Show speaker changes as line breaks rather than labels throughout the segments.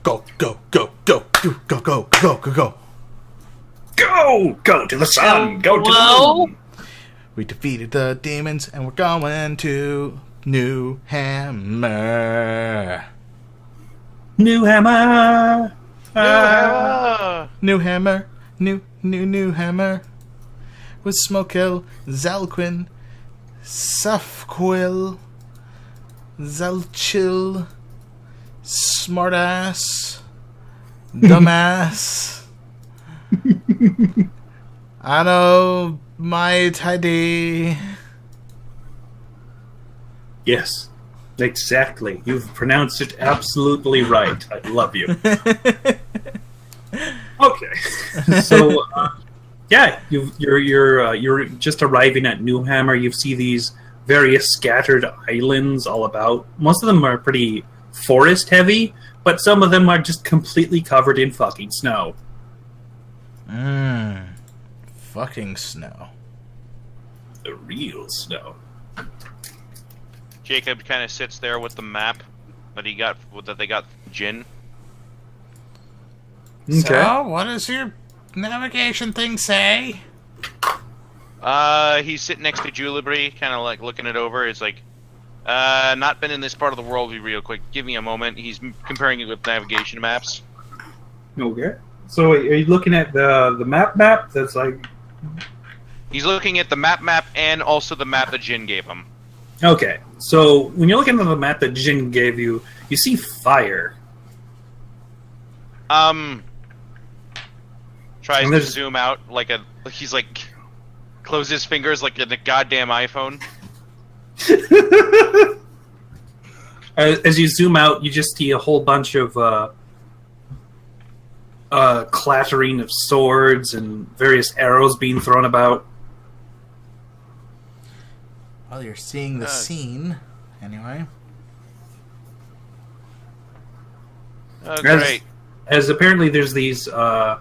go, go, go, go, go, go, go, go, go, go.
Go to the sun. Go to the moon.
We defeated the demons, and we're going to New Hammer.
New hammer.
New Hammer. New Hammer. With Smokehill, Zalquin, Safquill, Zalchill, Smartass, Dumbass. I know my tidy.
Yes, exactly. You've pronounced it absolutely right. I love you. Okay, so yeah, you're just arriving at Newhammer. You see these various scattered islands all about. Most of them are pretty forest heavy, but some of them are just completely covered in fucking snow.
Fucking snow.
The real snow.
Jacob kind of sits there with the map that they got from Jin.
Okay.
So, what does your navigation thing say?
He's sitting next to Julibri, kind of like looking it over. It's like, not been in this part of the world real quick. Give me a moment. He's comparing it with navigation maps.
Okay. So are you looking at the map that's like...
He's looking at the map and also the map that Jin gave him.
Okay. So when you're looking at the map that Jin gave you, you see fire.
Tries to zoom out he's like close his fingers like in a goddamn iPhone.
As you zoom out, you just see a whole bunch of clattering of swords and various arrows being thrown about.
Well, you're seeing the scene, anyway.
Oh, great.
As apparently there's these, I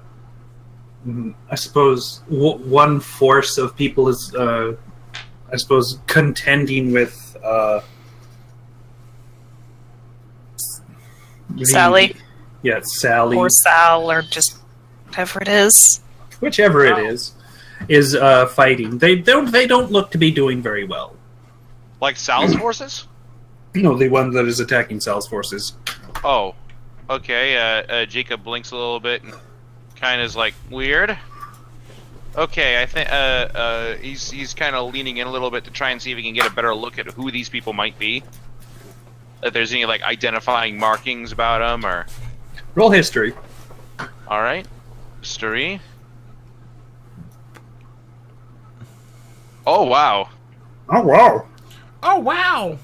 suppose, one force of people is, I suppose, contending with
Sally.
Yeah, it's Sally.
Or Sal, or just whatever it is.
Whichever it is fighting. They don't look to be doing very well.
Like Sal's forces?
No, the one that is attacking Sal's forces.
Oh, okay. Jacob blinks a little bit and kind of is like, weird. Okay, I think he's kind of leaning in a little bit to try and see if he can get a better look at who these people might be. If there's any like identifying markings about them, or
roll history.
All right, history. Oh wow!
Oh wow!
Oh wow!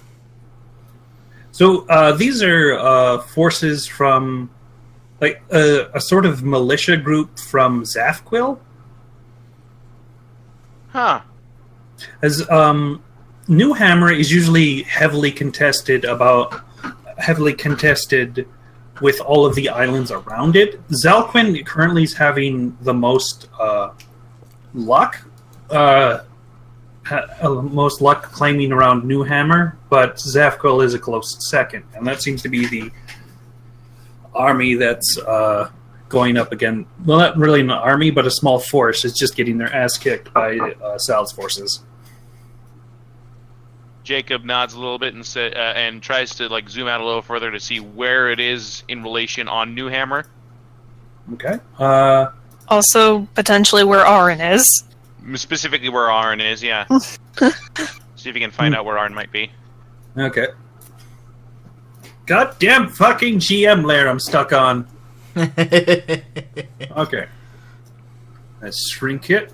So these are forces from, like, a sort of militia group from Zafquill.
Huh.
As New Hammer is usually heavily contested with all of the islands around it. Zalquin currently is having the most luck. Most luck claiming around New Hammer, but Zafquill is a close second, and that seems to be the army that's going up again. Well, not really an army, but a small force is just getting their ass kicked by Sal's forces.
Jacob nods a little bit and tries to like zoom out a little further to see where it is in relation on New Hammer.
Okay.
Also, potentially where Arin is.
Specifically where Arin is, yeah. See if you can find out where Arin might be.
Okay. Goddamn fucking GM layer I'm stuck on. Okay. Let's shrink it.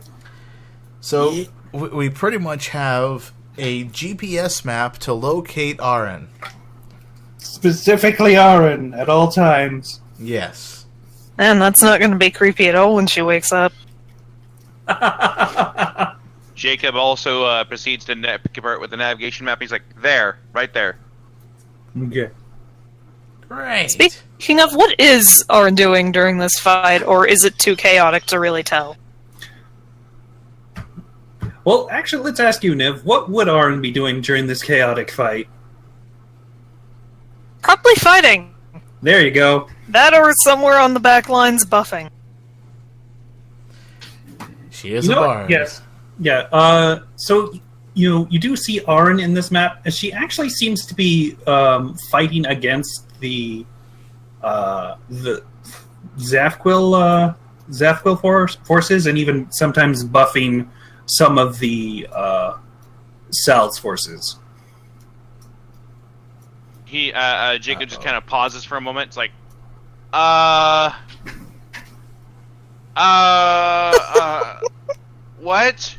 So, we pretty much have a GPS map to locate Arin.
Specifically Arin at all times.
Yes.
And that's not going to be creepy at all when she wakes up.
Jacob also proceeds to convert with the navigation map. He's like, there, right there.
Okay.
Great.
Speaking of, what is Arin doing during this fight, or is it too chaotic to really tell?
Well, actually, let's ask you, Niv. What would Arin be doing during this chaotic fight?
Probably fighting.
There you go.
That or somewhere on the back lines buffing.
She is a bard.
Yes. Yeah. So you do see Arn in this map, and she actually seems to be fighting against the Zafquil forces, and even sometimes buffing some of the Sal's forces.
Jacob just kind of pauses for a moment. It's like, what?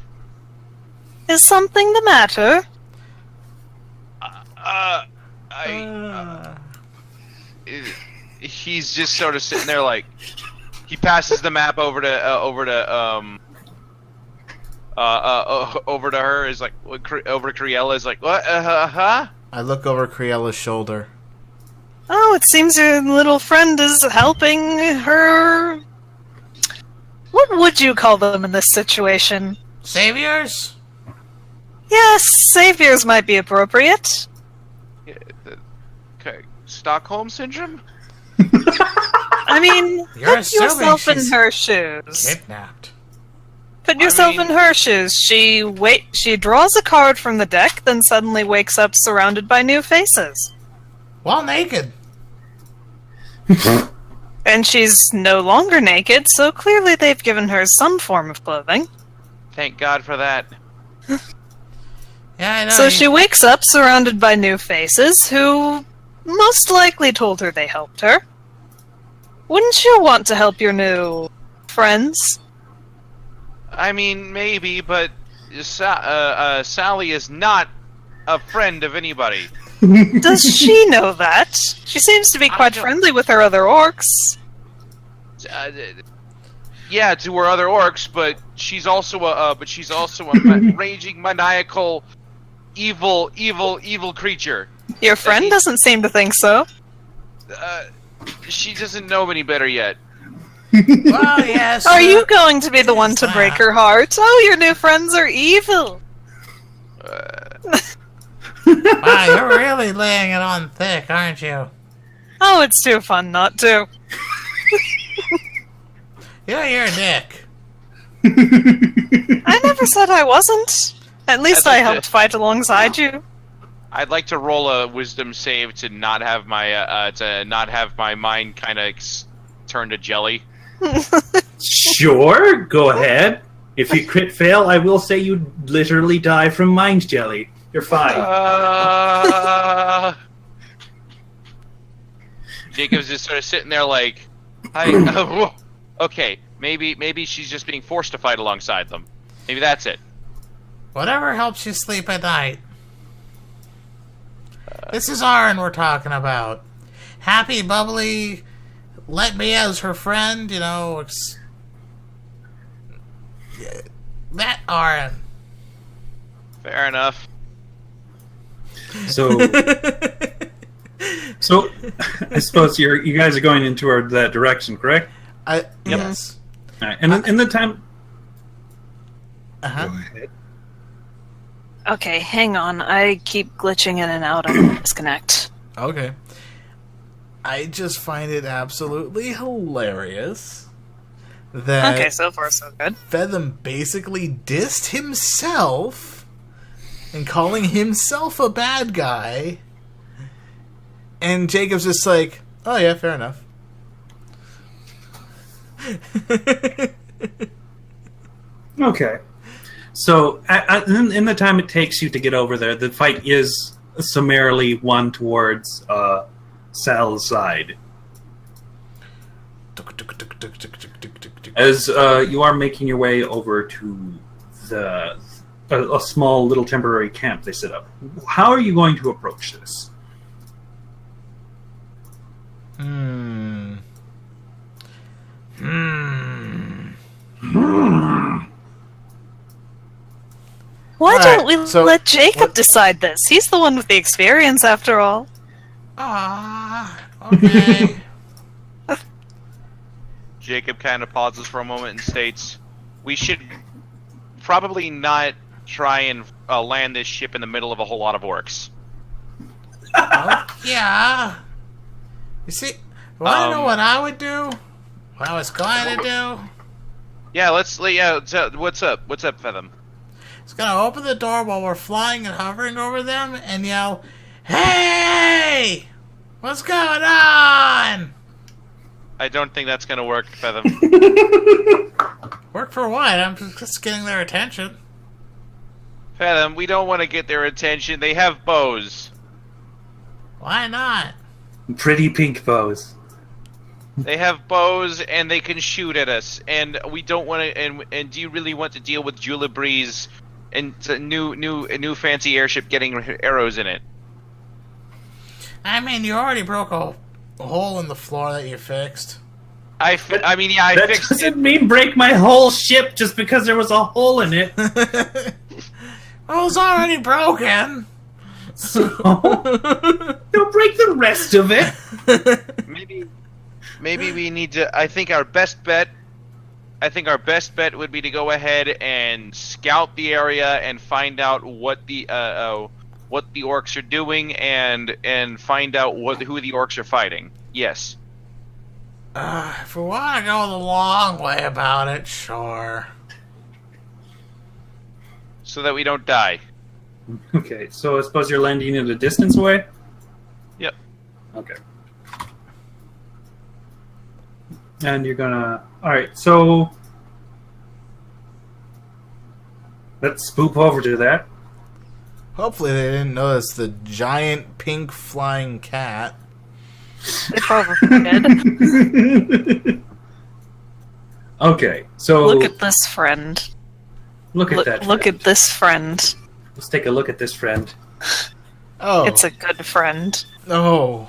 Is something the matter?
He's just sort of sitting there, like he passes the map over to her. Is like over to Criella. Is like, what? Huh?
I look over Criella's shoulder.
Oh, it seems your little friend is helping her. What would you call them in this situation?
Saviors?
Yes, saviors might be appropriate.
Okay, Stockholm syndrome.
I mean,
You're
put yourself in
she's
her shoes.
kidnapped.
Put yourself
I mean-
in her shoes. She draws a card from the deck, then suddenly wakes up surrounded by new faces.
While naked.
And she's no longer naked, so clearly they've given her some form of clothing.
Thank God for that.
Yeah, I know.
So she wakes up surrounded by new faces who most likely told her they helped her. Wouldn't you want to help your new friends?
I mean, maybe, but Sally is not a friend of anybody.
Does she know that? She seems to be quite
don't-
friendly with her other orcs.
Yeah, to her other orcs, but she's also a raging, maniacal, evil creature.
Your friend doesn't seem to think so.
She doesn't know any better yet.
Well, yes.
Are you going to be the one to break her heart? Oh, your new friends are evil.
Wow, you're really laying it on thick, aren't you?
Oh, it's too fun not to.
You're a dick.
I never said I wasn't. At least
I'd like
I helped
to-
fight alongside you.
I'd like to roll a wisdom save to not have my mind kind of turn to jelly.
Sure, go ahead. If you crit fail, I will say you literally die from mind jelly. You're fine.
Jacob's just sort of sitting there like, okay, maybe she's just being forced to fight alongside them. Maybe that's it.
Whatever helps you sleep at night. This is Arn we're talking about. Happy, bubbly, let me as her friend, you know, that Arn.
Fair enough.
So I suppose you guys are going into that direction, correct?
Yes.
All right. And in the time,
Uh-huh.
go ahead.
Okay, hang on. I keep glitching in and out on disconnect.
Okay. I just find it absolutely hilarious that
Okay, so far so good.
Featham basically dissed himself and calling himself a bad guy, and Jacob's just like, oh yeah, fair enough.
Okay. So, in the time it takes you to get over there, the fight is summarily won towards Sal's side. As you are making your way over to a small little temporary camp they set up, how are you going to approach this?
Why
Alright,
don't we
so
let Jacob
what-
decide this? He's the one with the experience, after all.
Ah, okay.
Jacob kind of pauses for a moment and states, "We should probably not try and land this ship in the middle of a whole lot of orcs."
Well, yeah. You see, Want to know what I would do? What I was going to do?
Yeah, what's up? What's up, Fathom?
It's gonna open the door while we're flying and hovering over them and yell, "Hey! What's going on?"
I don't think that's gonna work, Fathom.
Work for what? I'm just getting their attention.
Fathom, we don't want to get their attention. They have bows.
Why not?
Pretty pink bows.
They have bows and they can shoot at us. And we don't want to. And do you really want to deal with Julibree's and a new fancy airship getting arrows in it?
I mean, you already broke a hole in the floor that you fixed.
I fixed
That doesn't
it.
mean break my whole ship just because there was a hole in it.
Well, it's already broken.
So, don't break the rest of it.
Maybe we need to. I think our best bet would be to go ahead and scout the area and find out what the orcs are doing and find out who the orcs are fighting. Yes.
If we want to go the long way about it, sure.
So that we don't die.
Okay, so I suppose you're landing at a distance away?
Yep.
Okay. And you're gonna... Alright, so... Let's spoop over to that.
Hopefully they didn't notice the giant pink flying cat.
They probably did.
Okay, so...
Look at this friend.
Look at that
Look
friend.
at this friend.
Let's take a look at this friend.
Oh.
It's a good friend.
No.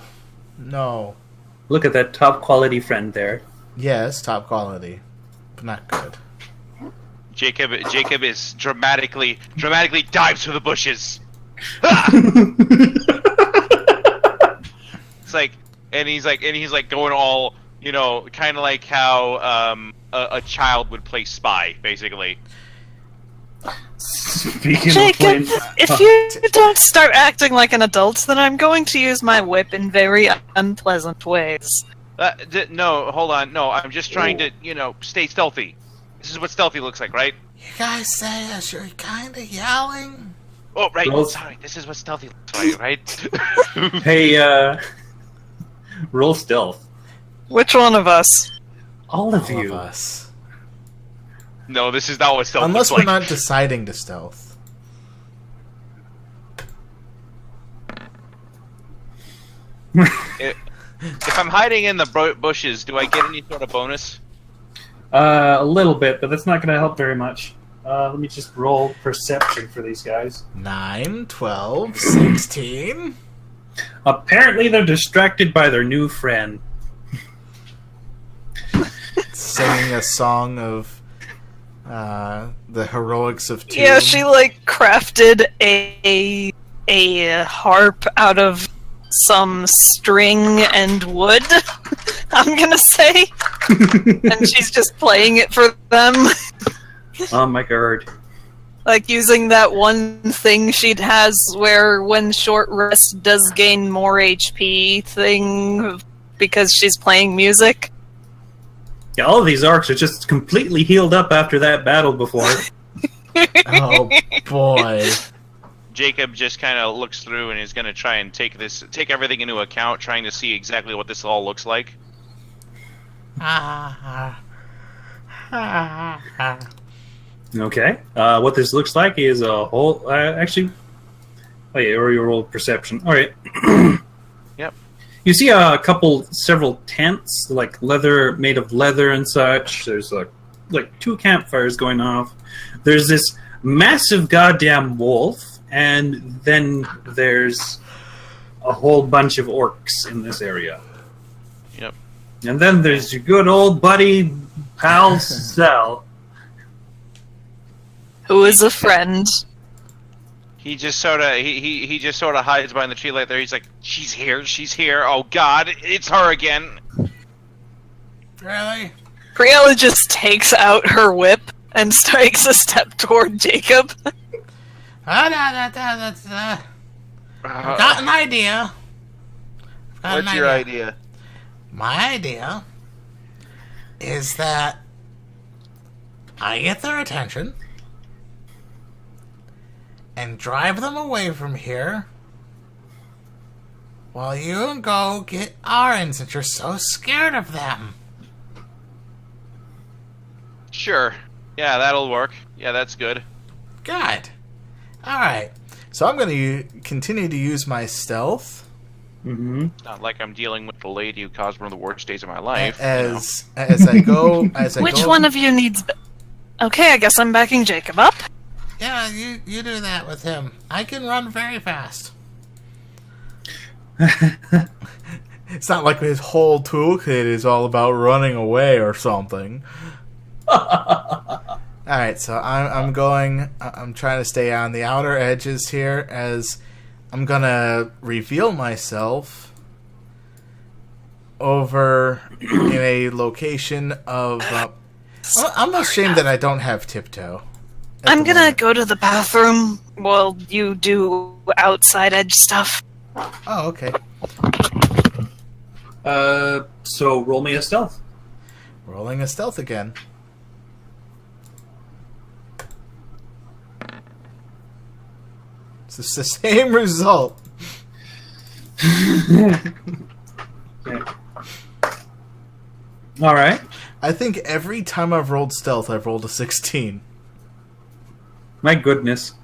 No.
Look at that top quality friend there.
Yes, top quality. But not good.
Jacob is dramatically dives for the bushes. It's like, and he's like going all, kind of like how a child would play spy, basically.
Speaking
Jacob,
of playing...
if you don't start acting like an adult, then I'm going to use my whip in very unpleasant ways.
No, hold on. No, I'm just trying to, stay stealthy. This is what stealthy looks like, right?
You guys say as you're kind of yelling.
Oh, right.
Roll-
Sorry, this is what stealthy looks like, right?
Hey, roll stealth.
Which one of us?
All of
All
you.
of us.
No, this is not what stealth
Unless
looks
we're
like.
not deciding to stealth.
If I'm hiding in the bushes, do I get any sort of bonus?
A little bit, but that's not going to help very much. Let me just roll perception for these guys.
9, 12, 16.
Apparently they're distracted by their new friend.
Singing a song of the heroics of Tomb.
Yeah, she crafted a harp out of some string and wood. I'm gonna say, and she's just playing it for them,
Oh my god.
using that one thing she has where when short rest does gain more HP thing because she's playing music.
Yeah, all of these orcs are just completely healed up after that battle before.
Oh boy.
Jacob just kind of looks through and is going to try and take everything into account, trying to see exactly what this all looks like.
Okay. What this looks like is a whole... actually... Oh yeah, or you roll perception. Alright.
Yep.
You see several tents, made of leather and such. There's like 2 campfires going off. There's this massive goddamn wolf, and then there's a whole bunch of orcs in this area.
Yep.
And then there's your good old buddy, pal Sel.
Who is a friend?
He just sort of he just sort of hides behind the tree like there. He's like, she's here. Oh God, it's her again.
Really?
Briella just takes out her whip and takes a step toward Jacob.
I've got an idea.
What's your idea?
My idea is that I get their attention and drive them away from here while you go get Aaron since you're so scared of them.
Sure. Yeah, that'll work. Yeah, that's good.
Good. Alright. So I'm going to continue to use my stealth.
Mm-hmm.
Not like I'm dealing with the lady who caused one of the worst days of my life.
As I go...
Which one of you needs... Okay, I guess I'm backing Jacob up.
Yeah, you do that with him. I can run very fast. It's not like his whole toolkit is all about running away or something. Alright, so I'm trying to stay on the outer edges here as I'm gonna reveal myself over in a location of... I'm ashamed that I don't have tiptoe.
I'm gonna go to the bathroom while you do outside edge stuff.
Oh, okay.
So roll me a stealth.
Rolling a stealth again. It's the same result.
Okay. All right.
I think every time I've rolled stealth, I've rolled a 16.
My goodness.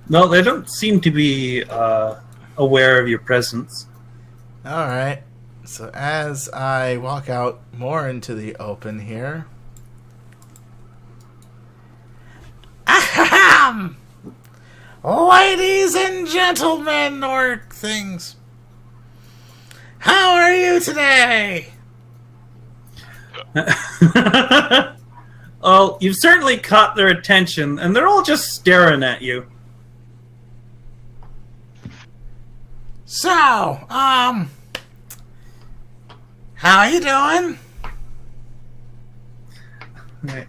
No, they don't seem to be aware of your presence.
Alright. So as I walk out more into the open here... Ahem! Ladies and gentlemen, or things. How are you today?
Oh, you've certainly caught their attention, and they're all just staring at you.
So, how are you doing?
Okay.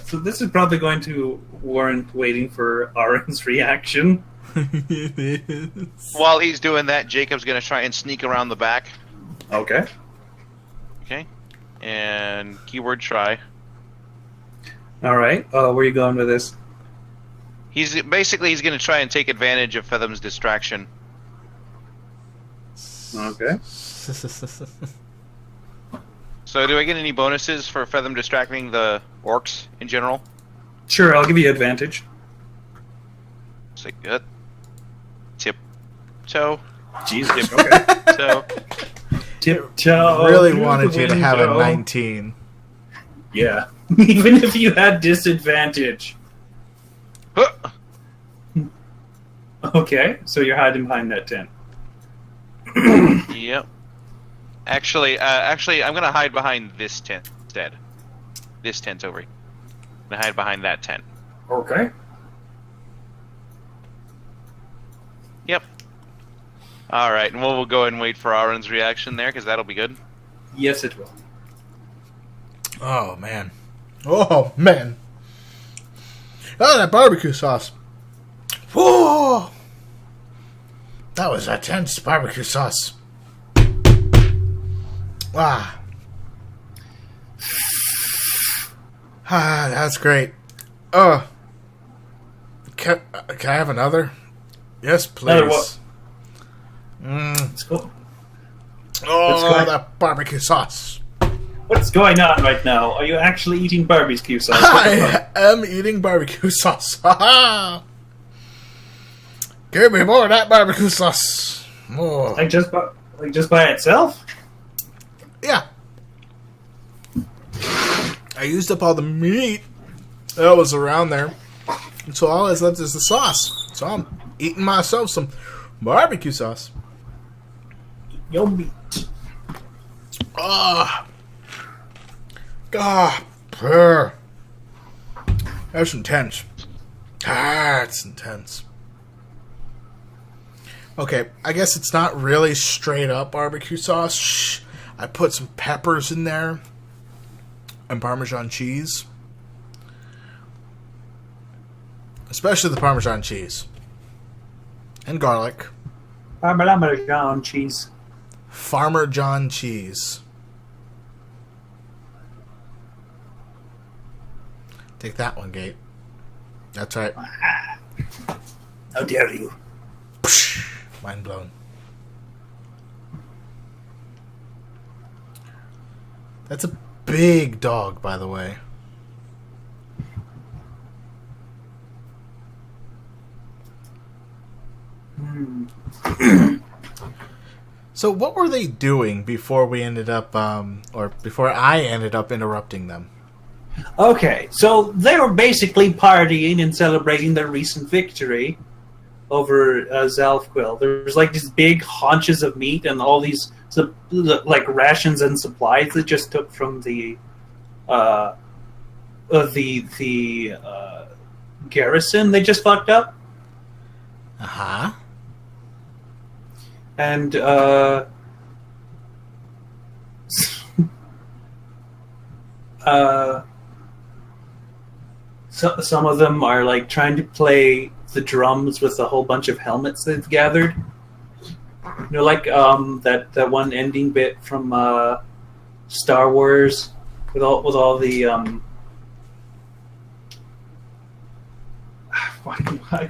So this is probably going to warrant waiting for Aaron's reaction.
It is.
While he's doing that, Jacob's gonna try and sneak around the back.
Okay.
Okay. And keyword try.
All right. Where are you going with this?
He's gonna try and take advantage of Fetham's distraction.
Okay.
So do I get any bonuses for Fetham distracting the orcs in general?
Sure, I'll give you advantage.
Say good. Tiptoe.
Jesus. Okay.
So
Tiptoe.
Really
through
wanted
the
you to have a
window.
19.
Yeah. Even if you had disadvantage.
huh.
Okay, so you're hiding behind that tent.
Yep. Actually, I'm gonna hide behind this tent instead. This tent's over here. I'm gonna hide behind that tent.
Okay.
Yep. All right, and we'll go ahead and wait for Aaron's reaction there, because that'll be good.
Yes, it will.
Oh, man. Oh, man. Oh, that barbecue sauce. Whoa! That was a tense barbecue sauce. Ah. Ah, that's great. Oh. Can I have another? Yes, please.
Another what?
Mm.
Let's go.
Oh,
Let's go.
that barbecue sauce.
What's going on right now? Are you actually eating barbecue sauce?
I am eating barbecue sauce. Ha ha! Give me more of that barbecue sauce. Oh.
Like just by itself?
Yeah. I used up all the meat that was around there. So all that's left is the sauce. So I'm eating myself some barbecue sauce.
Your meat.
Ah. Ah. Purr. That's intense. Ah, it's intense. Okay, I guess it's not really straight up barbecue sauce. Shh. I put some peppers in there and Parmesan cheese. Especially the Parmesan cheese. And garlic.
Parmesan cheese.
Farmer John cheese. Take that one, Gate. That's right.
How dare you?
Mind blown. That's a big dog, by the way. So what were they doing before we ended up, or before I ended up interrupting them?
Okay, so they were basically partying and celebrating their recent victory over Zalfquill. There's like these big haunches of meat and all these like rations and supplies they just took from the garrison they just fucked up.
Uh-huh.
And so, some of them are like trying to play the drums with a whole bunch of helmets they've gathered. You know, like that one ending bit from Star Wars with all the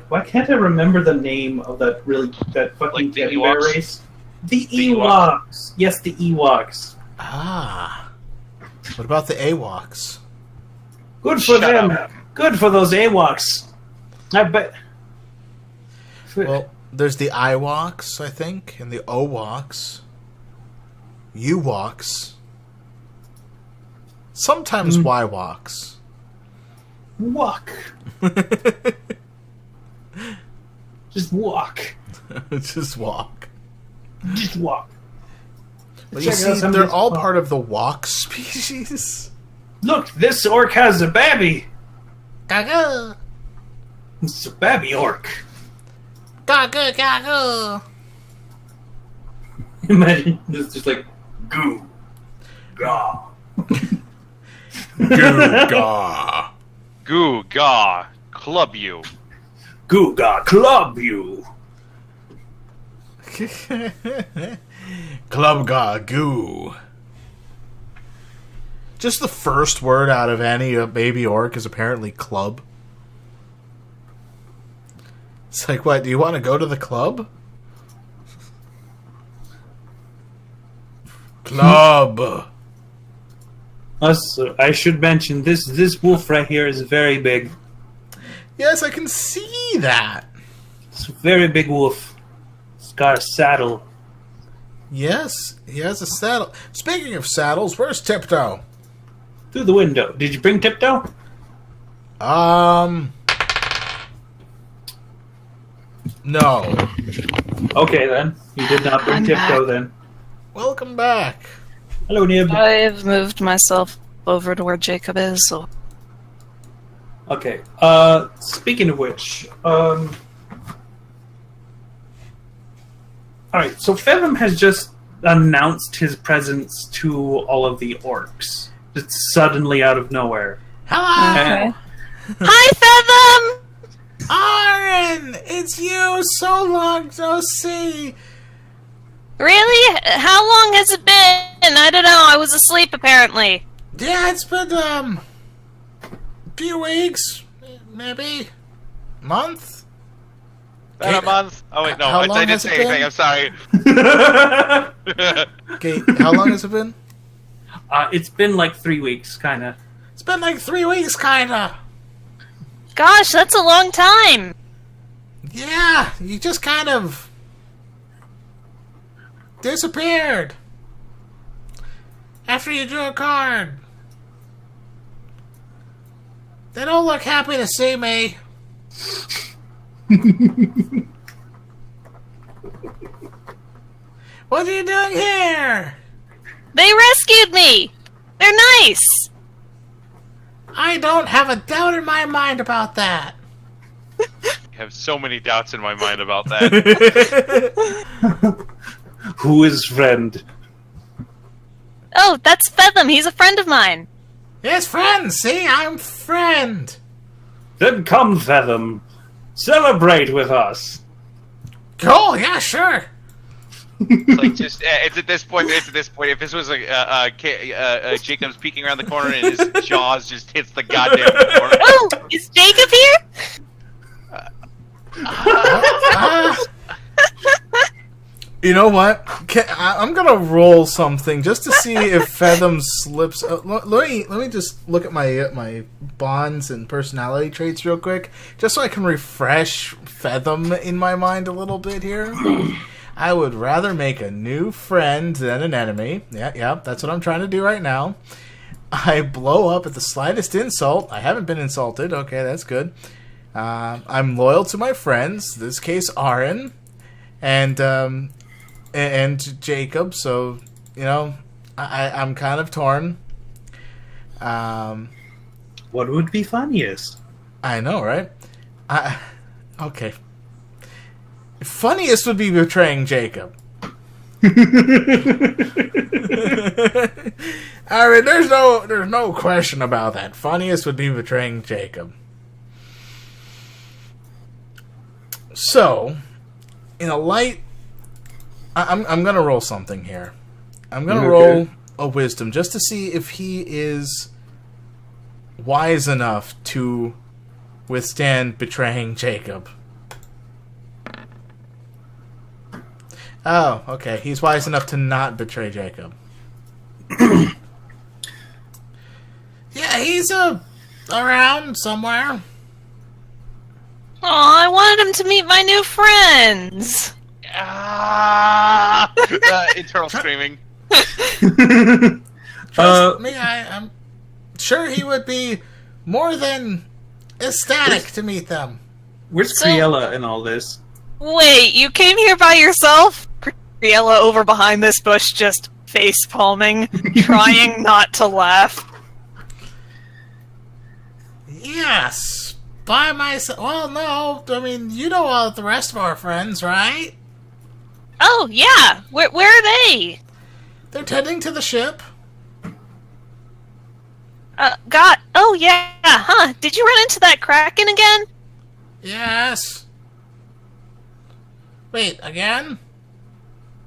why can't I remember the name of that fucking
Like the
teddy bear
Ewoks?
race? The Ewoks. Yes, the Ewoks.
Ah. What about the AWOKs?
Good for
Shut
them.
up.
Good for those AWOKs. I bet.
Well, there's the IWOKs, I think, and the OWOKs. UWOKs. Sometimes YWOKs.
Walk. Just walk.
Just walk.
Just walk.
But you
Check out
see,
some of
they're
this-
all part of the walk species.
Look, this orc has a babby.
Gaga.
It's a babby orc.
Gaga, gaga.
Imagine it's just like goo. Gaw.
Gaga.
Goo gaw, club you.
Goo gaw club you.
Club ga goo. Just the first word out of any baby orc is apparently club. It's like, what, do you want to go to the club? Club.
I should mention this wolf right here is very big.
Yes, I can see that.
It's a very big wolf. It's got a saddle.
Yes, he has a saddle. Speaking of saddles, where's Tiptoe?
Through the window. Did you bring Tiptoe?
No.
Okay then. You did not bring
I'm
Tiptoe
back.
then.
Welcome back.
Hello, Nib.
I've moved myself over to where Jacob is. So.
Okay. Speaking of which, alright, so Fathom has just announced his presence to all of the orcs. Just suddenly out of nowhere.
Hello.
Okay. Hi, Fathom!
Aaron, it's you. So long no see.
Really? How long has it been? I don't know. I was asleep, apparently.
Yeah, it's been a few weeks, maybe month.
About a month? Oh wait, no,
How
I
long
didn't
has it
say anything.
been?
I'm sorry.
Okay, how long has it been?
It's been like 3 weeks, kinda.
It's been like 3 weeks, kinda.
Gosh, that's a long time.
Yeah, you just kind of disappeared after you drew a card. They don't look happy to see me. What are you doing here?
They rescued me. They're nice.
I don't have a doubt in my mind about that.
I have so many doubts in my mind about that.
Who is friend?
Oh, that's Fathom. He's a friend of mine.
Yes, friend. See, I'm friend.
Then come, Fathom. Celebrate with us.
Cool. Yeah, sure.
It's like just it's at this point. It's at this point. If this was Jacob's peeking around the corner and his jaws just hits the goddamn floor.
Oh, is Jacob here?
You know what? I'm gonna roll something just to see if Fathom slips. Let me just look at my bonds and personality traits real quick, just so I can refresh Fathom in my mind a little bit here. I would rather make a new friend than an enemy. Yeah, that's what I'm trying to do right now. I blow up at the slightest insult. I haven't been insulted. Okay, that's good. I'm loyal to my friends. In this case, Aaron, and Jacob. So I'm kind of torn.
What would be funniest?
I know, right? Okay. Funniest would be betraying Jacob. I mean, there's no question about that. Funniest would be betraying Jacob. So, in a light, I'm gonna roll something here. I'm gonna roll a wisdom just to see if he is wise enough to withstand betraying Jacob. Oh, okay. He's wise enough to not betray Jacob. Yeah, he's around somewhere.
Oh, I wanted him to meet my new friends.
Internal screaming.
Trust me, I'm sure he would be more than ecstatic to meet them.
Where's Criella in all this?
Wait, you came here by yourself? Criella over behind this bush just face palming, trying not to laugh.
Yes, by myself. Well, no, I mean, you know all the rest of our friends, right?
Oh, yeah. Where are they?
They're tending to the ship.
Oh, yeah, huh? Did you run into that Kraken again?
Yes. Wait, again?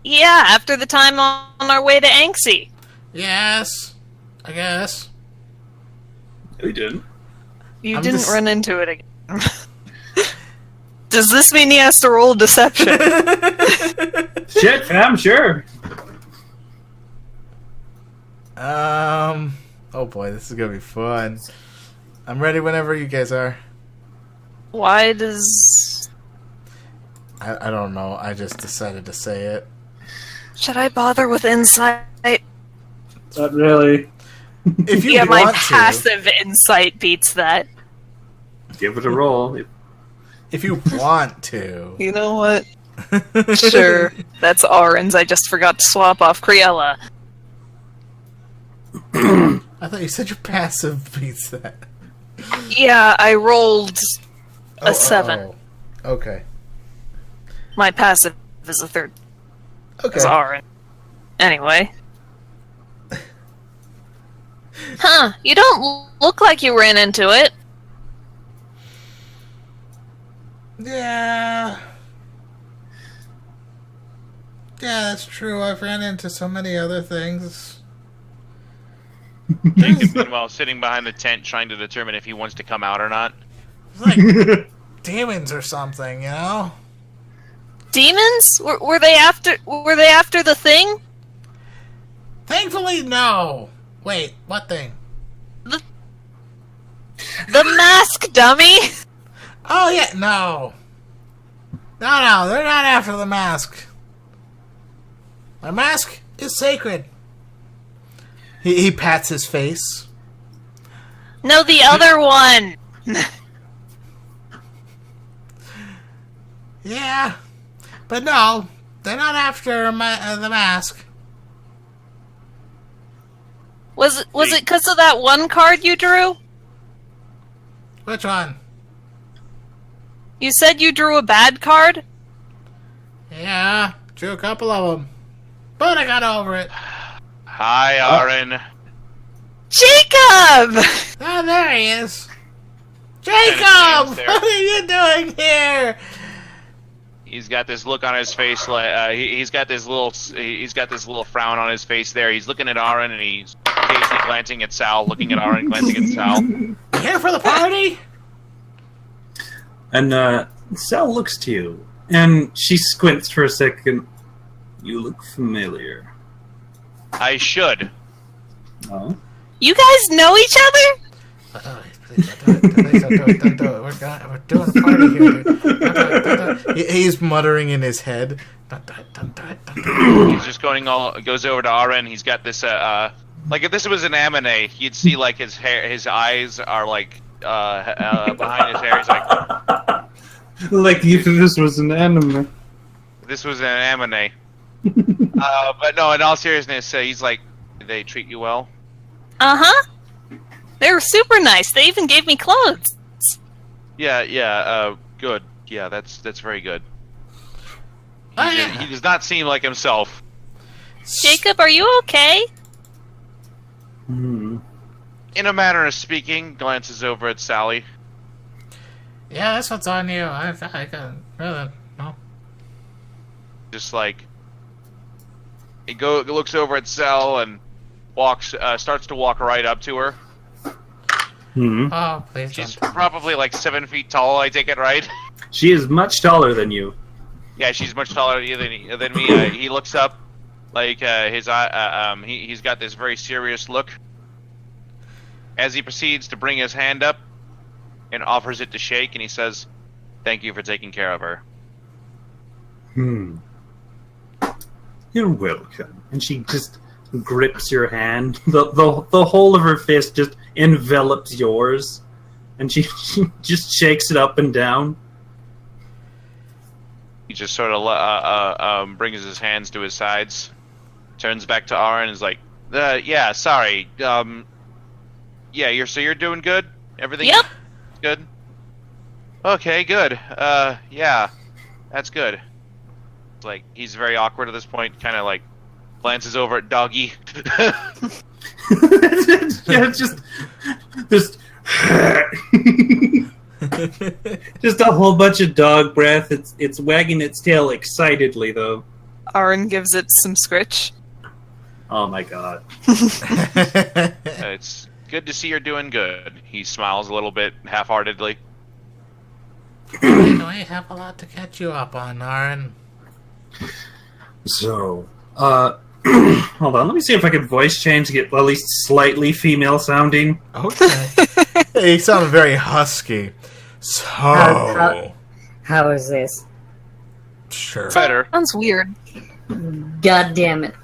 Yeah, after the time on our way to Anxie.
Yes, I guess.
We didn't.
You didn't run into it again. Does this mean he has to roll deception?
Shit, fam, sure.
Oh boy, this is gonna be fun. I'm ready whenever you guys are.
Why does...
I don't know, I just decided to say it.
Should I bother with insight?
Not really.
If you
Yeah,
want
my
to.
passive insight beats that.
Give it a roll.
If you want to.
You know what? Sure. That's Aaron's. I just forgot to swap off Criella.
I thought you said your passive beats that.
Yeah, I rolled a 7.
Okay.
My passive is a 3rd.
Okay.
Is Aaron. Anyway. Huh, you don't look like you ran into it.
Yeah. Yeah, that's true. I've ran into so many other things.
Jacob, meanwhile, sitting behind the tent trying to determine if he wants to come out or not.
It's like demons or something, you know?
Demons? Were they after the thing?
Thankfully, no. Wait, what thing?
The mask, dummy!
Oh, yeah, no. No, they're not after the mask. My mask is sacred. He pats his face.
No, the other one!
Yeah, but no, they're not after the mask.
Was it because of that one card you drew?
Which one?
You said you drew a bad card?
Yeah, drew a couple of them. But I got over it.
Hi, Aaron.
Jacob!
Oh, there he is. Jacob!
there.
What are you doing here?
He's got this look on his face, like he's got this little frown on his face. There, he's looking at Aaron, and he's occasionally glancing at Sal, looking at Aaron, glancing at Sal.
Here for the party?
And Sal looks to you, and she squints for a second. You look familiar.
I should.
Oh?
You guys know each other?
Please don't do it. We're doing a party here. Don't do it. He's muttering in his head. Don't do it.
He's just goes over to Aaron. He's got this like if this was an anime, you'd see like his hair, his eyes are like behind his hair. He's like,
like if this was an anime.
this was an anime. But no, in all seriousness, he's like, did they treat you well?
Uh-huh. They were super nice. They even gave me clothes.
Yeah, good. Yeah, that's very good.
Oh,
He does not seem like himself.
Jacob, are you okay?
Hmm.
In a manner of speaking, glances over at Sally.
Yeah, that's what's on you. I can really no.
Just like he looks over at Sal and starts to walk right up to her.
Hmm.
Oh, please
She's
don't.
probably like 7 feet tall. I take it right.
She is much taller than you.
Yeah, she's much taller than me. He looks up, like his eye. He's got this very serious look. As he proceeds to bring his hand up and offers it to shake, and he says, "Thank you for taking care of her."
Hmm. You're welcome. And she just grips your hand. The whole of her fist just envelops yours, and she just shakes it up and down.
He just sort of brings his hands to his sides, turns back to Aaron, and is like, "Yeah, sorry. Yeah, you're doing good. Everything
Yep.
good. Okay, good. Yeah, that's good." It's like he's very awkward at this point. Kind of like glances over at Doggy.
Yeah, just just a whole bunch of dog breath. It's wagging its tail excitedly, though.
Aaron gives it some scritch.
Oh my god.
It's good to see you're doing good. He smiles a little bit, half-heartedly.
We have a lot to catch you up on, Aaron.
So, hold on. Let me see if I can voice change to get at least slightly female sounding.
Okay. Hey, you sound very husky. So,
How is this?
sure.
Better.
Sounds weird.
God damn it.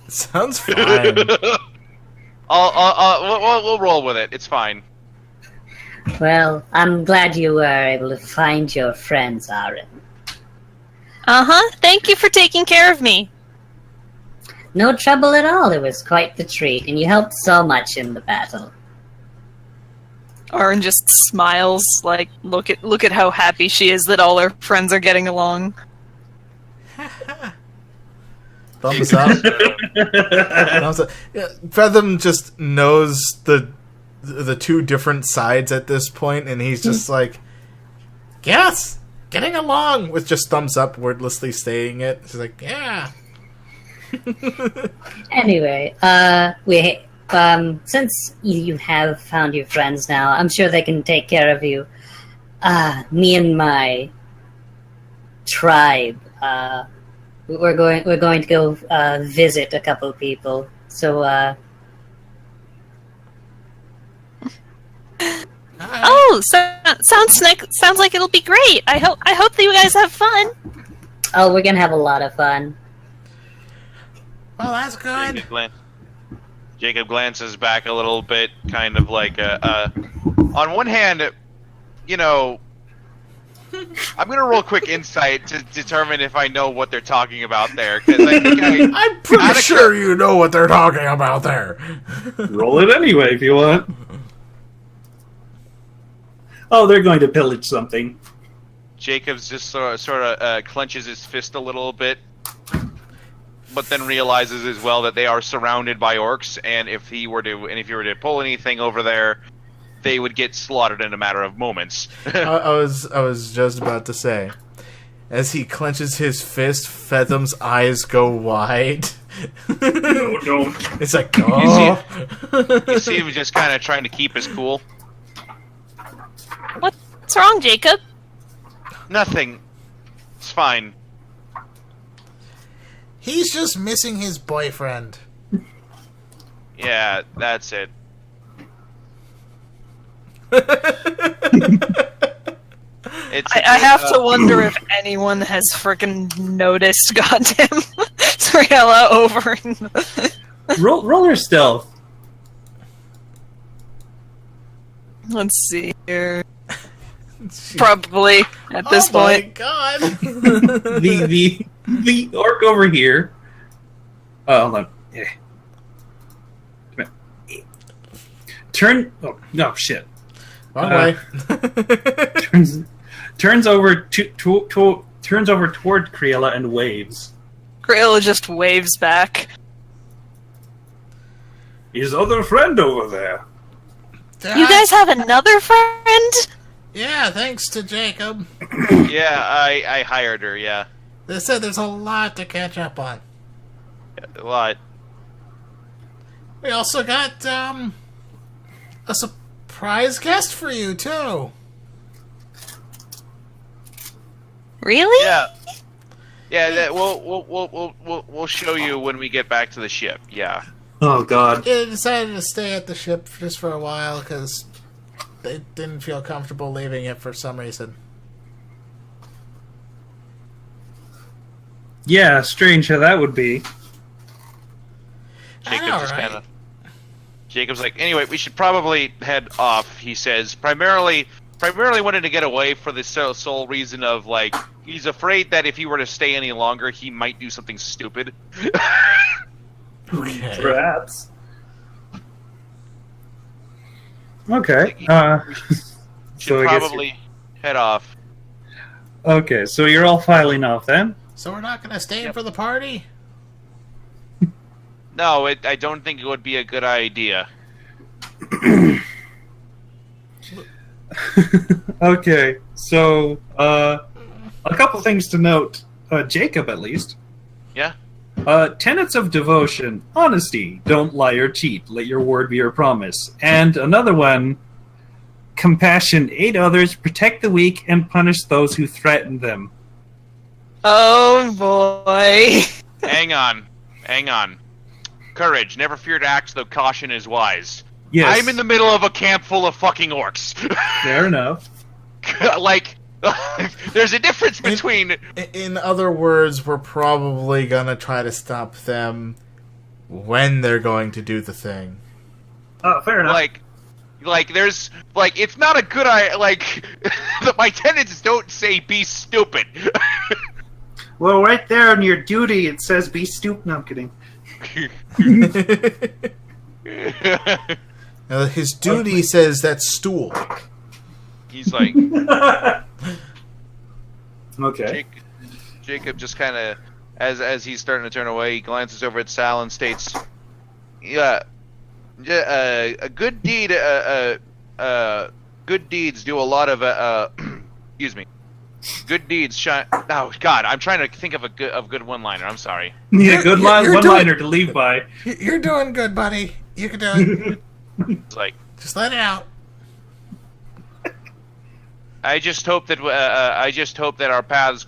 Sounds fine.
We'll roll with it. It's fine.
Well, I'm glad you were able to find your friends, Aaron.
Uh-huh. Thank you for taking care of me.
No trouble at all. It was quite the treat, and you helped so much in the battle.
Aaron just smiles, like, look at how happy she is that all her friends are getting along.
Thumbs up. Thumbs up. Yeah, Featham just knows the two different sides at this point, and he's just like, yes, getting along, with just thumbs up, wordlessly saying it. He's like, yeah.
Anyway, since you have found your friends now, I'm sure they can take care of you. Me and my tribe, we're going to go visit a couple people. So,
Oh, sounds like it'll be great. I hope that you guys have fun.
oh, we're gonna have a lot of fun.
Well, that's good.
Jacob glances back a little bit, kind of like, on one hand, you know, I'm gonna roll quick insight to determine if I know what they're talking about there, because I think
I'm pretty sure you know what they're talking about there.
Roll it anyway if you want. Oh, they're going to pillage something.
Jacob's just sort of clenches his fist a little bit, but then realizes as well that they are surrounded by orcs, and if you were to pull anything over there, they would get slaughtered in a matter of moments.
I was just about to say, As he clenches his fist, Fathom's eyes go wide.
No, don't.
It's like, oh.
You see him just kind of trying to keep his cool.
What's wrong, Jacob?
Nothing. It's fine.
He's just missing his boyfriend.
Yeah, that's it.
I have to wonder if anyone has freaking noticed goddamn Triella over in the...
Roll your stealth.
Let's see here. Probably at this
Oh my
point.
god!
The orc over here. Oh, hold on. Yeah. Come here. Turn. Oh no! Shit.
Wrong way.
Turns over turns over toward Creella and waves.
Grail just waves back.
His other friend over there.
You guys have another friend?
Yeah, thanks to Jacob.
Yeah, I hired her, yeah.
They said there's a lot to catch up on.
A lot.
We also got, a surprise guest for you, too.
Really?
Yeah. Yeah, we'll show you when we get back to the ship, yeah.
Oh God.
They decided to stay at the ship just for a while because they didn't feel comfortable leaving it for some reason.
Yeah, strange how that would be.
I know, right?
kinda... Jacob's like, anyway, we should probably head off, he says. Primarily wanted to get away for the sole reason of, like, he's afraid that if he were to stay any longer, he might do something stupid.
Okay.
Perhaps. Okay.
Should
I guess
probably head off.
okay, so you're all filing off then?
So we're not going to stay for the party?
No, I don't think it would be a good idea.
Okay, so a couple things to note. Jacob, at least.
Yeah?
Tenets of devotion, honesty, don't lie or cheat, let your word be your promise. And another one, compassion, aid others, protect the weak, and punish those who threaten them.
Oh boy.
Hang on. Courage, never fear to act, though caution is wise.
Yes,
I'm in the middle of a camp full of fucking orcs.
fair enough.
Like, there's a difference between...
In other words, we're probably going to try to stop them when they're going to do the thing.
Oh, fair enough.
Like, there's... Like, it's not a good idea... Like, my tenants don't say be stupid.
Well, right there on your duty, it says be stupid. No, I'm kidding.
Now, his duty says that's stool.
He's like...
Okay.
Jacob just kind of, as he's starting to turn away, he glances over at Sal and states, "Yeah, a good deed, good deeds do a lot of, excuse me, good deeds shine." Oh God, I'm trying to think of a good one-liner. I'm sorry.
Yeah, good
you're
one-liner to leave by.
You're doing good, buddy. You can do it.
It's like,
Just let it out.
I just hope that our paths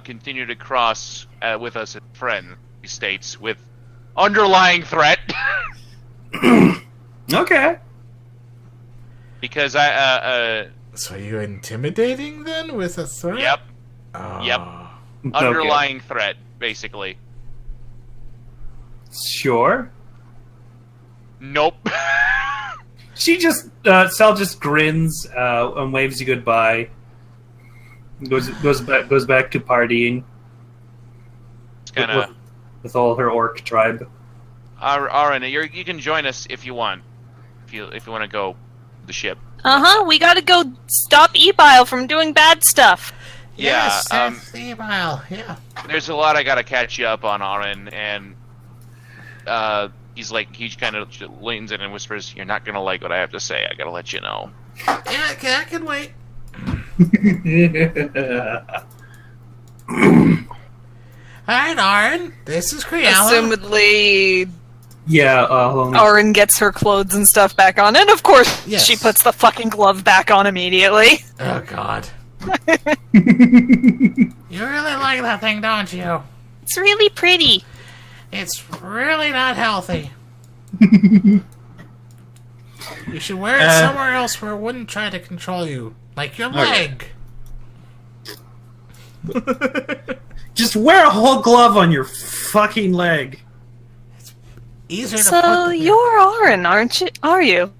continue to cross with us as friends. He states with underlying threat.
Okay.
Because
So are you intimidating then with a threat?
Yep.
Oh.
Yep. Underlying threat, basically.
Sure.
Nope.
Sal just grins and waves you goodbye. Goes back to partying.
It's kind of...
with all her orc tribe.
Aaron, you can join us if you want. If you want to go to the ship.
We gotta go stop Ebile from doing bad stuff.
Yes,
Yeah,
that's the email. Yeah.
There's a lot I gotta catch you up on, Aaron, and he kind of leans in and whispers, "You're not gonna like what I have to say. I gotta let you know."
Yeah, I can wait. Alright, Aaron. This is Kriella.
Assumedly,
Yeah, hold on.
Orin gets her clothes and stuff back on, and of course,
Yes.
she puts the fucking glove back on immediately.
Oh, God. You really like that thing, don't you?
It's really pretty.
It's really not healthy. You should wear it somewhere else where it wouldn't try to control you. Like your leg.
Just wear a whole glove on your fucking leg.
Easier to put
So
the-
you're Orin, aren't you? Are you?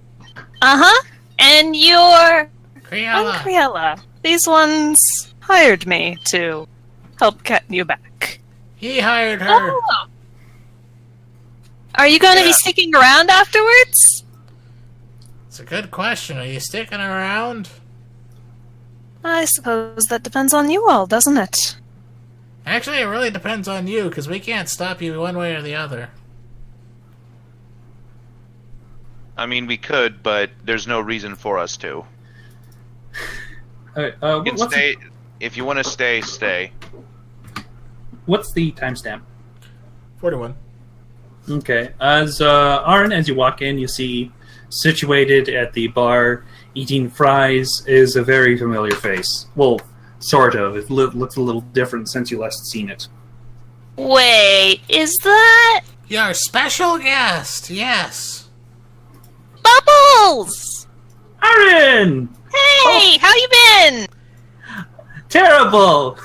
Uh-huh. And you're...
Kriella.
I'm Kriella. These ones hired me to help get you back.
He hired her.
Oh. Are you going to be sticking around afterwards?
It's a good question. Are you sticking around?
I suppose that depends on you all, doesn't it?
Actually, it really depends on you, because we can't stop you one way or the other.
I mean, we could, but there's no reason for us to.
Alright,
You can stay. If you want to stay, stay.
what's the timestamp?
41.
Okay. As Aaron, as you walk in, you see situated at the bar eating fries is a very familiar face. Well, sort of. It looks a little different since you last seen it.
Wait, is that...
Your special guest, yes.
Bubbles!
Aaron!
Hey, how you been?
Terrible!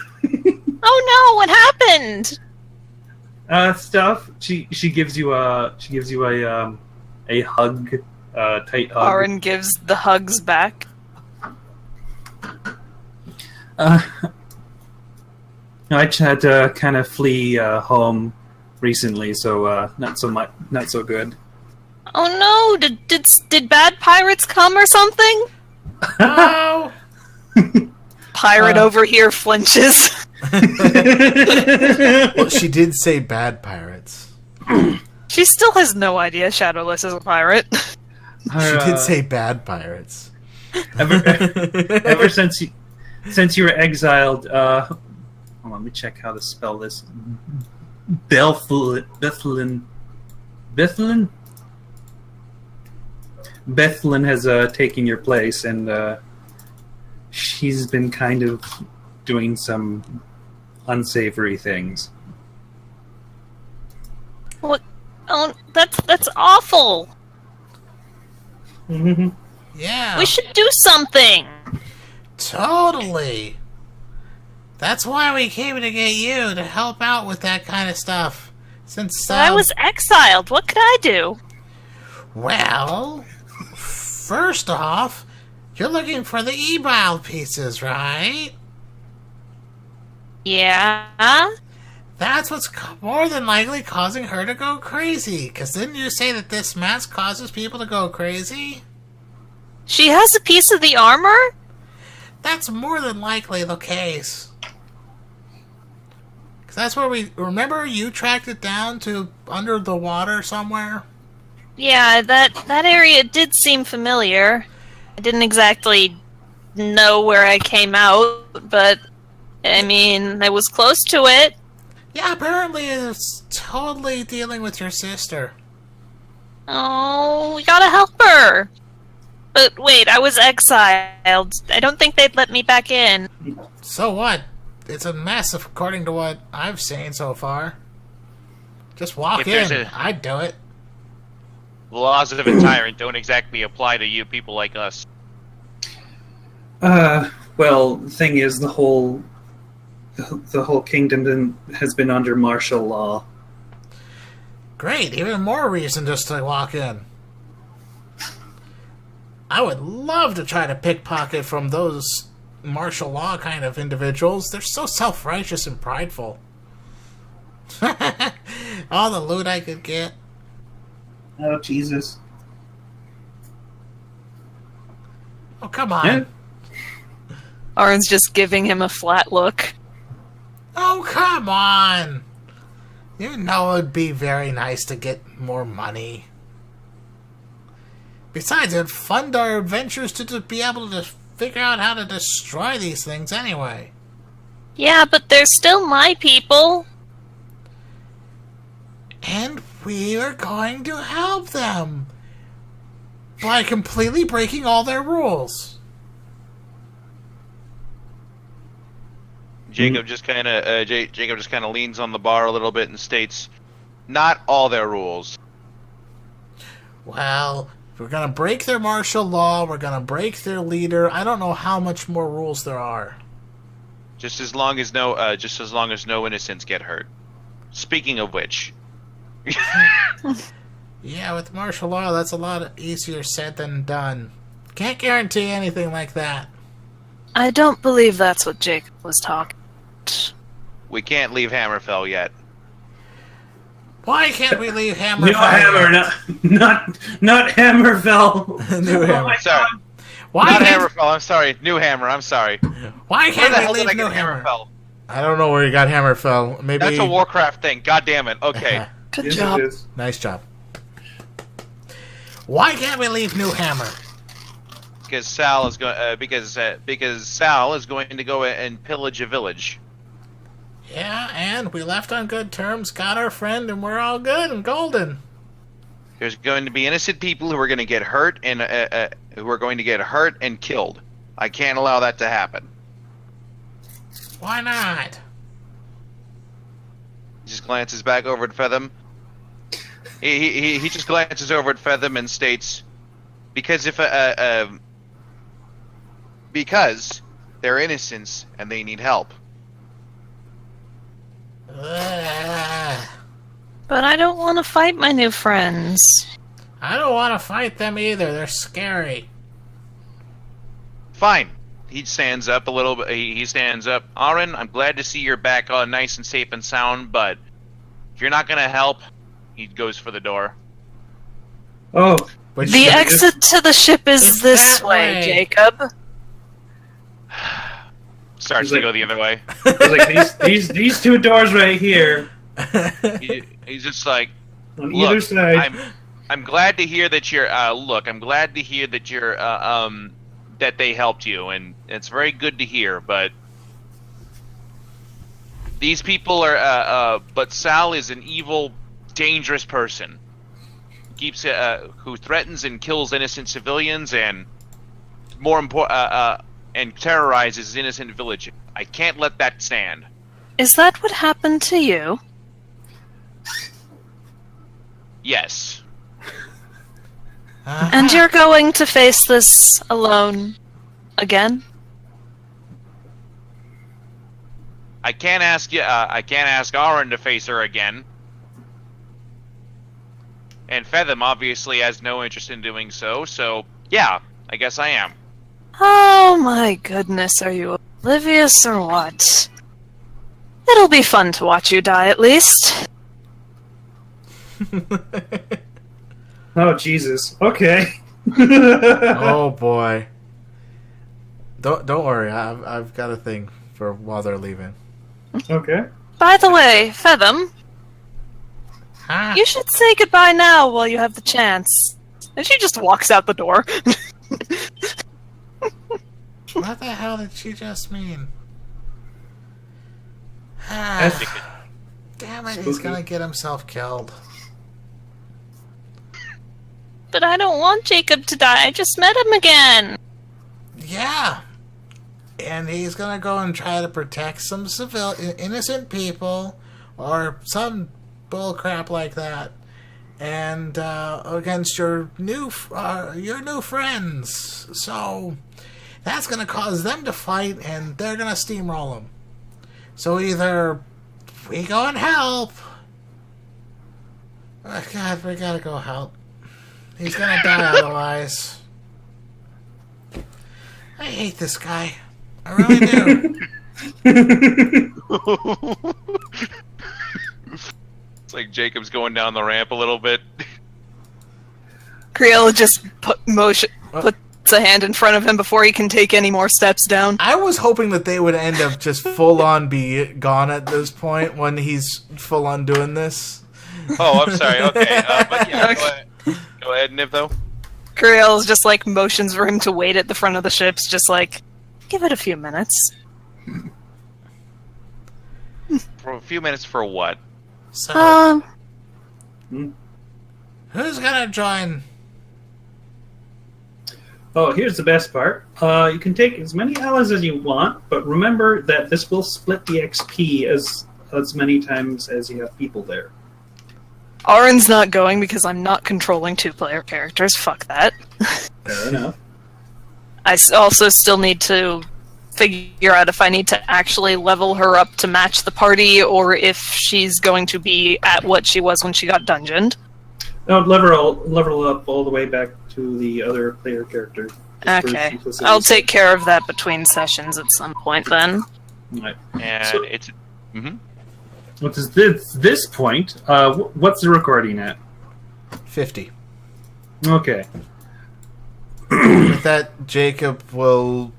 Oh no, what happened?
Stuff. She gives you a hug, tight hug.
Orin gives the hugs back.
I just had to kind of flee home recently, so not so good.
Oh no, did bad pirates come or something?
Oh!
Pirate over here flinches.
Well, she did say bad pirates.
She still has no idea Shadowless is a pirate.
She did say bad pirates.
Ever since you were exiled, hold on, let me check how to spell this. Bethlin has taken your place, and she's been kind of doing some unsavory things.
What? Oh, that's awful.
Yeah.
We should do something.
Totally. That's why we came to get you to help out with that kind of stuff. Since
I was exiled. What could I do?
well, first off, you're looking for the e-bile pieces, right?
Yeah?
That's what's more than likely causing her to go crazy. Because didn't you say that this mask causes people to go crazy?
She has a piece of the armor?
That's more than likely the case. Because that's where we... Remember you tracked it down to under the water somewhere?
Yeah, that area did seem familiar. I didn't exactly know where I came out, but I mean, I was close to it.
Yeah, apparently it's totally dealing with your sister.
Oh, we gotta help her. But wait, I was exiled. I don't think they'd let me back in.
So what? It's a mess according to what I've seen so far. Just walk
If there's
in.
a-
I'd do it.
The laws of a tyrant don't exactly apply to you people like us.
Well, the thing is, the whole kingdom has been under martial law.
Great, even more reason just to walk in. I would love to try to pickpocket from those martial law kind of individuals. They're so self-righteous and prideful. All the loot I could get.
Oh, Jesus.
Oh, come on.
Yeah.
Orin's just giving him a flat look.
Oh, come on. You know it'd be very nice to get more money. Besides, it'd fund our adventures to be able to figure out how to destroy these things anyway.
Yeah, but they're still my people.
And we are going to help them by completely breaking all their rules.
Jacob just kind of leans on the bar a little bit and states, "Not all their rules."
Well, we're going to break their martial law. We're going to break their leader. I don't know how much more rules there are.
Just as long as no innocents get hurt. Speaking of which,
Yeah, with martial law, that's a lot easier said than done. Can't guarantee anything like that.
I don't believe that's what Jacob was talking about.
we can't leave Hammerfell yet.
Why can't we leave Hammerfell?
New Hammer, not Hammerfell.
New Hammer.
my
Sorry.
God.
Why
Not
can't,
Hammerfell, I'm sorry. New Hammer, I'm sorry.
why
Where
can't
the
we
hell did I
leave New
get
Hammer?
Hammerfell?
I don't know where you got Hammerfell. Maybe
That's a Warcraft thing. God damn it. Okay.
Good
Yes,
job.
it is.
Nice job. Why can't we leave New Hammer?
Because Sal is going because Sal is going to go and pillage a village.
Yeah, and we left on good terms, got our friend, and we're all good and golden.
There's going to be innocent people who are going to get hurt and killed. I can't allow that to happen.
Why not?
He just glances back over at Fetham. He just glances over at Fetham and states, because they're innocents and they need help.
Ugh.
But I don't want to fight my new friends.
I don't want to fight them either. They're scary.
Fine. He stands up a little bit. He stands up. Aaron, I'm glad to see you're back on nice and safe and sound, but if you're not going to help, he goes for the door.
Oh,
Which
The
should-
exit to the ship is
It's
this
that
way,
way.
Jacob.
Starts
He's
to
like-
go the other way.
I was like these two doors right here
He's just like,
on
look,
either side.
I'm glad to hear that you're. I'm glad to hear that you're. That they helped you, and it's very good to hear. But these people are. But Sal is an evil, dangerous person. Keeps who threatens and kills innocent civilians, and more important, and terrorizes innocent villages. I can't let that stand.
Is that what happened to you?
Yes.
And you're going to face this alone again?
I can't ask you. I can't ask Aaron to face her again. And Fetham obviously has no interest in doing so. So yeah, I guess I am.
Oh my goodness, are you oblivious or what? It'll be fun to watch you die at least.
Oh Jesus. Okay.
Oh boy. Don't worry. I've got a thing for while they're leaving.
Okay.
By the way, Fetham,
Ah,
you should say goodbye now while you have the chance. And she just walks out the door.
what the hell did she just mean?
That's-
Ah, damn it! He's
Spooky.
gonna get himself killed.
But I don't want Jacob to die. I just met him again.
Yeah. And he's gonna go and try to protect some innocent people, or some bullcrap like that, and against your new friends. So that's gonna cause them to fight, and they're gonna steamroll him. So either we go and help. Oh, God, we gotta go help. He's gonna die otherwise. I hate this guy. I really do.
It's like Jacob's going down the ramp a little bit.
Creel just puts a hand in front of him before he can take any more steps down.
I was hoping that they would end up just full on be gone at this point when he's full on doing this.
Oh, I'm sorry. Okay, but yeah, go ahead, Niv, though.
Creel just like motions for him to wait at the front of the ships, just like, give it a few minutes.
For a few minutes for what?
So,
Hmm?
who's gonna join?
Oh, here's the best part. You can take as many allies as you want, but remember that this will split the XP as many times as you have people there.
Arin's not going because I'm not controlling 2-player characters. Fuck that.
Fair enough.
I also still need to figure out if I need to actually level her up to match the party, or if she's going to be at what she was when she got dungeoned.
No, level up all the way back to the other player character. Just for
Okay,
simplicity's
I'll
sake.
take care of that between sessions at some point then.
Right.
And
So-
it's. Mm-hmm.
What is this point? What's the recording at?
50.
Okay.
With that, Jacob will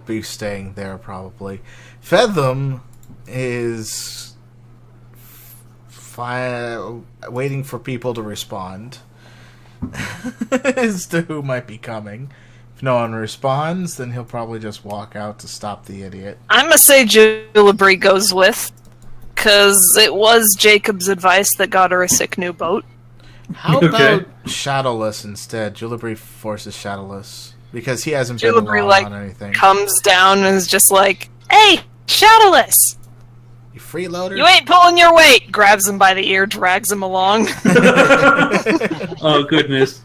be staying there probably. Fathom is waiting for people to respond as to who might be coming. If no one responds, then he'll probably just walk out to stop the idiot.
I'm gonna say Julibri goes with, because it was Jacob's advice that got her a sick new boat.
How
Okay.
about Shadowless instead? Julibri forces Shadowless because he hasn't been
Julibri,
around
like,
on anything.
Comes down and is just like, "Hey, Shadowless!
You freeloader?
You ain't pulling your weight!" Grabs him by the ear, drags him along.
Oh, goodness.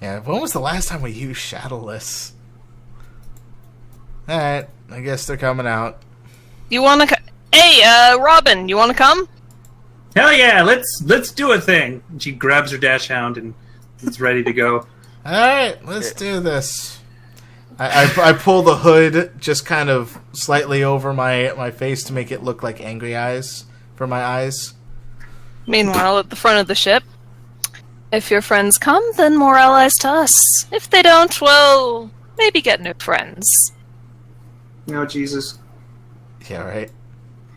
Yeah, when was the last time we used Shadowless? Alright, I guess they're coming out.
You wanna Hey, Robin, you wanna come?
Hell yeah, let's do a thing. And she grabs her dash hound and is ready to go.
Alright, let's do this. I pull the hood just kind of slightly over my face to make it look like angry eyes for my eyes.
Meanwhile, at the front of the ship, if your friends come, then more allies to us. If they don't, well, maybe get new friends.
Oh, Jesus.
Yeah, right.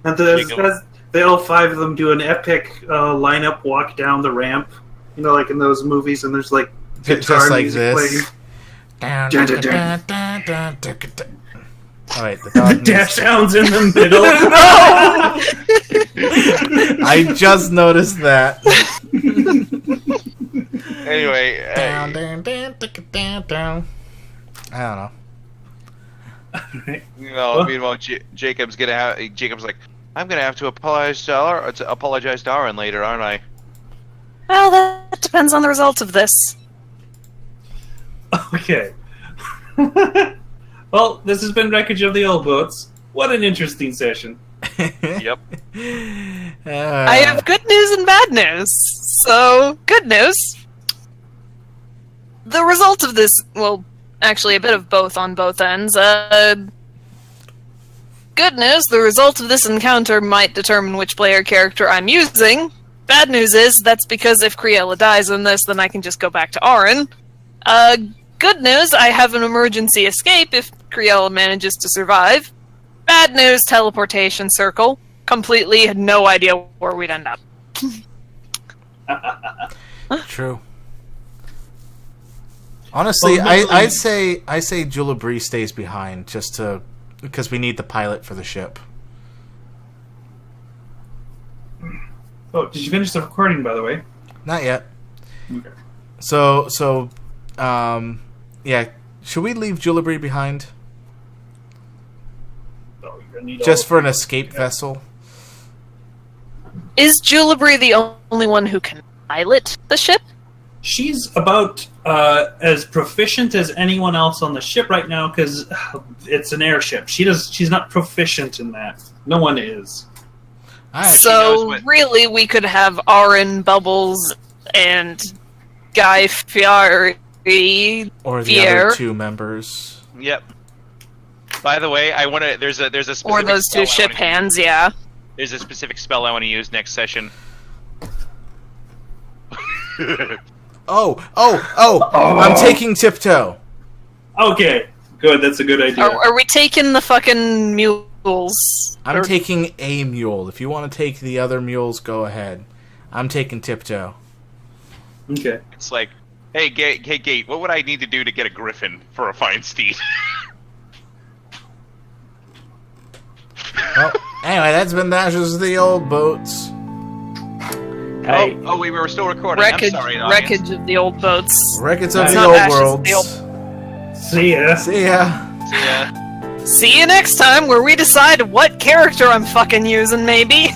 And
Jacob.
they all 5 of them do an epic lineup walk down the ramp. You know, like in those movies, and there's like guitar
Just like
music
this.
playing.
Dun,
Dun,
dun,
dun,
dun, dun, dun, dun, dun, dun. Alright, the dog
Dash
needs
hound's in the middle.
I just noticed that.
Anyway,
Down, down, down, down, down. I don't know.
meanwhile, Jacob's like, I'm gonna have to apologize to Aaron later, aren't I?
Well, that depends on the result of this.
Okay. Well, this has been Wreckage of the Old Boats. What an interesting session.
Yep.
I have good news and bad news. So, good news. The result of this, well, actually a bit of both on both ends. Good news, the result of this encounter might determine which player character I'm using. Bad news is, that's because if Criella dies in this, then I can just go back to Aaron. Good news, I have an emergency escape if Criella manages to survive. Bad news, teleportation circle. Completely had no idea where we'd end up.
True. Honestly,
Well,
I say Julibri stays behind just because we need the pilot for the ship.
Oh, did you finish the recording, by the way?
Not yet.
Okay.
So, yeah. Should we leave Julibri behind
Oh, you're gonna need
just
all-
for an escape vessel?
Is Julibri the only one who can pilot the ship?
She's about as proficient as anyone else on the ship right now because it's an airship. She's not proficient in that. No one is.
All right.
knows
So,
what-
really, we could have Aaron, Bubbles, and Guy Fieri.
Or the
Pierre.
other 2 members.
Yep. By the way, I want to. There's a specific
Or those
spell
2
I
ship
wanna
hands, yeah.
use. There's a specific spell I want to use next session.
Oh! I'm taking Tiptoe.
Okay, good. That's a good idea.
Are we taking the fucking mules?
I'm
Or-
taking a mule. If you want to take the other mules, go ahead. I'm taking Tiptoe.
Okay.
It's like, hey, Gate, what would I need to do to get a griffin for a fine steed?
Well, anyway, that's been Dashes of the Old Boats.
Hey.
We were still recording.
Wreckage,
I'm sorry, audience.
wreckage of the old boats.
Wreckage of
It's
the
not
Old
Ashes of
Worlds.
the Old-
See ya.
See ya.
Yeah.
See you next time, where we decide what character I'm fucking using, maybe.